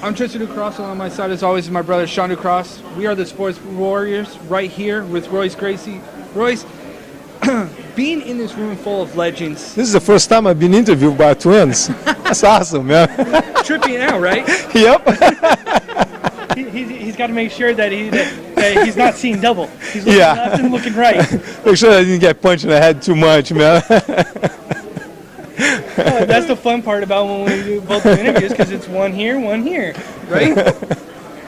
I'm Tristan DuCross, and on my side, as always, is my brother Sean DuCross. We are the Sports Warriors right here with Royce Gracie. Royce, being in this room full of legends. This is the first time I've been interviewed by twins. That's awesome, man. Tripping out, right? Yep. He's got to make sure that he's not seeing double. He's looking left and looking right. Make sure I didn't get punched in the head too much, man. Oh, that's the fun part about when we do both the interviews, because it's one here, right?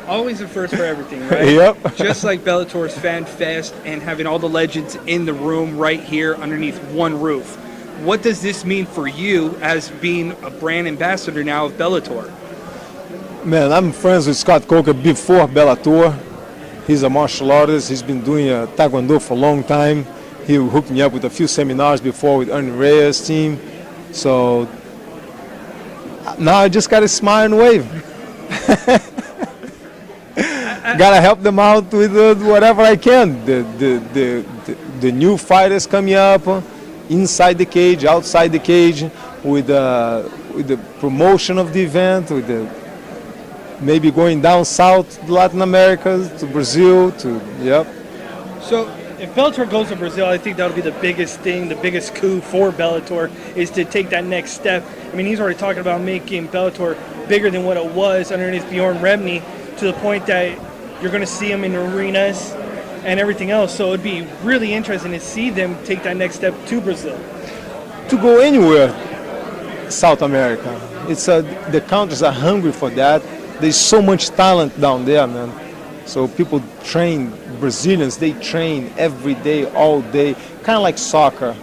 Always a first for everything, right? Yep. Just like Bellator's Fan Fest and having all the legends in the room right here underneath one roof. What does this mean for you as being a brand ambassador now of Bellator? Man, I'm friends with Scott Coker before Bellator. He's a martial artist. He's been doing Taekwondo for a long time. He hooked me up with a few seminars before with Ernie Reyes' team. So now I just gotta smile and wave. Gotta help them out with whatever I can. The new fighters coming up, inside the cage, outside the cage, with the promotion of the event, with the maybe going down south to Latin America, to Brazil, yep. So if Bellator goes to Brazil, I think that'll be the biggest thing, the biggest coup for Bellator, is to take that next step. I mean, he's already talking about making Bellator bigger than what it was underneath Bjorn Rebney, to the point that you're going to see him in arenas and everything else. So it'd be really interesting to see them take that next step to Brazil. To go anywhere, South America. It's the countries are hungry for that. There's so much talent down there, man. So people train, Brazilians, they train every day, all day, kind of like soccer.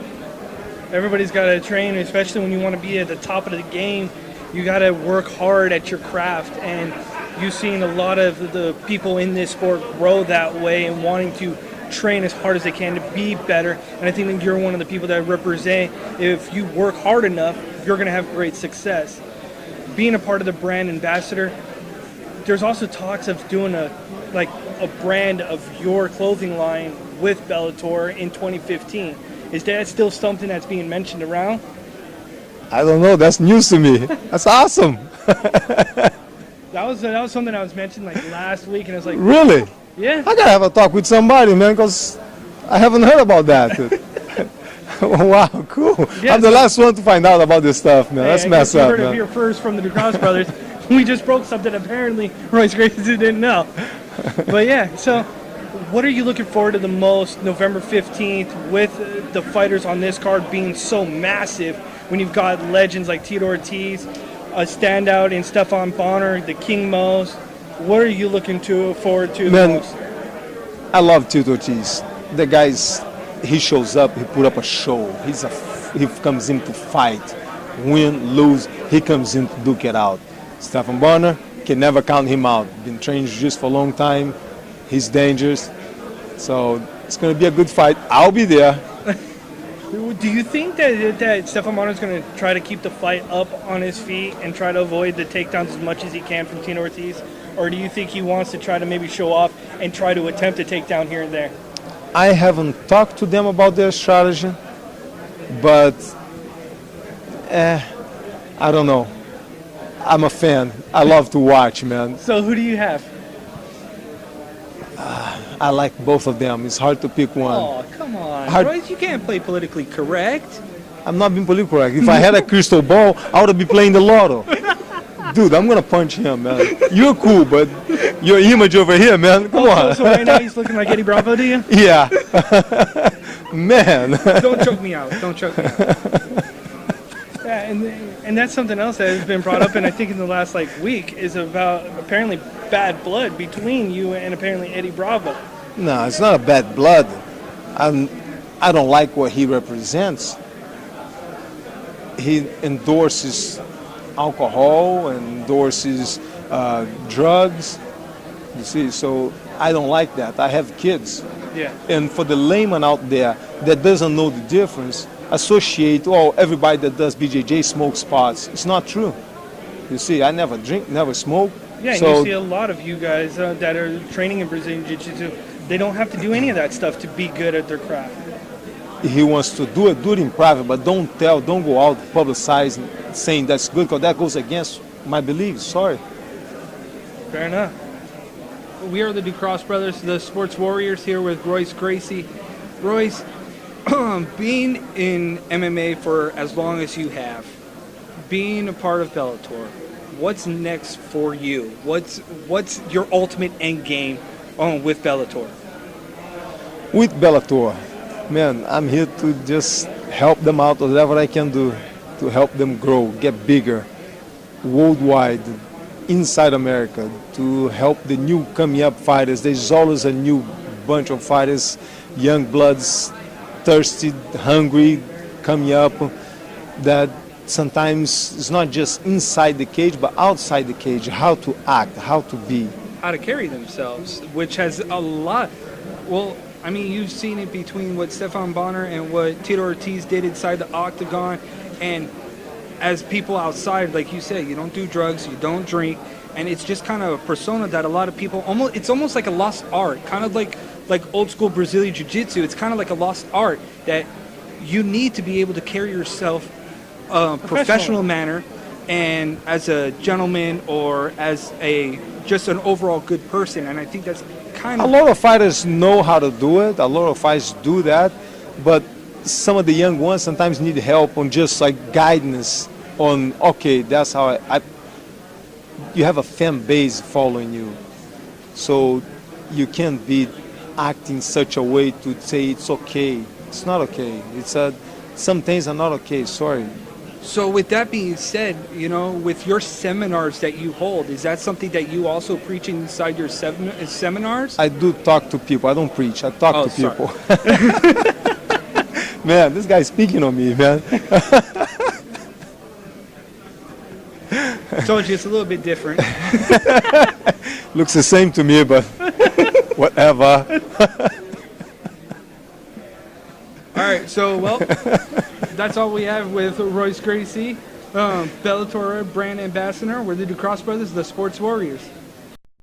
Everybody's got to train, especially when you want to be at the top of the game. You got to work hard at your craft, and you've seen a lot of the people in this sport grow that way and wanting to train as hard as they can to be better. And I think that you're one of the people that represent, if you work hard enough, you're going to have great success. Being a part of the brand ambassador, there's also talks of doing a brand of your clothing line with Bellator in 2015. Is that still something that's being mentioned around? I don't know. That's news to me. That's awesome. That was something that was mentioned like last week, and I was like, really? Yeah. I gotta have a talk with somebody, man, because I haven't heard about that. Wow, cool. Yeah, I'm the last one to find out about this stuff, man. Hey, That's messed up, you heard man. it here first from the DuCross brothers. We just broke something apparently Royce Gracie didn't know. But yeah, so what are you looking forward to the most November 15th with the fighters on this card being so massive, when you've got legends like Tito Ortiz, a standout in Stefan Bonner, the King Mos? What are you looking forward to the most? I love Tito Ortiz. The guy's, he shows up, he put up a show. He comes in to fight, win, lose, he comes in to duke it out. Stefan Bonner, can never count him out. Been training jiu-jitsu for a long time. He's dangerous. So it's going to be a good fight. I'll be there. Do you think that Stefan Bonner is going to try to keep the fight up on his feet and try to avoid the takedowns as much as he can from Tito Ortiz? Or do you think he wants to try to maybe show off and try to attempt a takedown here and there? I haven't talked to them about their strategy, but I don't know. I'm a fan. I love to watch, man. So who do you have? I like both of them. It's hard to pick one. Oh, come on. Royce, you can't play politically correct. I'm not being politically correct. If I had a crystal ball, I would be playing the lotto. Dude, I'm going to punch him, man. You're cool, but your image over here, man, come on. So right now he's looking like Eddie Bravo to you? Yeah. Man. Don't choke me out. Don't choke me out. Yeah, and that's something else that has been brought up, and I think in the last week, is about apparently bad blood between you and apparently Eddie Bravo. No, it's not a bad blood. I don't like what he represents. He endorses alcohol and endorses drugs. You see, so I don't like that. I have kids. Yeah. And for the layman out there that doesn't know the difference, associate, everybody that does BJJ smokes pots. It's not true. You see, I never drink, never smoke. Yeah, and you see a lot of you guys that are training in Brazilian Jiu-Jitsu, they don't have to do any of that stuff to be good at their craft. He wants to do it in private, but don't go out, publicize, saying that's good, because that goes against my beliefs. Sorry. Fair enough. We are the DuCross brothers, the Sports Warriors, here with Royce Gracie. Royce, being in MMA for as long as you have, being a part of Bellator, what's next for you? What's your ultimate end game with Bellator? With Bellator, man, I'm here to just help them out, whatever I can do to help them grow, get bigger, worldwide, inside America, to help the new coming up fighters. There's always a new bunch of fighters, young bloods, thirsty, hungry, coming up, that sometimes it's not just inside the cage, but outside the cage, how to act, how to be. How to carry themselves, which has a lot. Well, I mean, you've seen it between what Stefan Bonner and what Tito Ortiz did inside the octagon, and as people outside, like you say, you don't do drugs, you don't drink, and it's just kind of a persona that a lot of people it's almost like a lost art, kind of like old school Brazilian jiu-jitsu. It's kind of like a lost art that you need to be able to carry yourself professional manner and as a gentleman or as just an overall good person. And I think that's kind of a lot of fighters know how to do it. A lot of fighters do that, but some of the young ones sometimes need help on just like guidance on, okay, that's how you have a fan base following you, so you can't be acting such a way to say it's okay. It's not okay. Some things are not okay. Sorry. So with that being said, with your seminars that you hold, is that something that you also preach inside your seminars? I do talk to people. I don't preach. I talk to sorry. people. Man, this guy's speaking on me, man. I told you it's a little bit different. Looks the same to me, but whatever. All right, so, well, that's all we have with Royce Gracie, Bellator brand ambassador. We're the DuCross brothers, the Sports Warriors.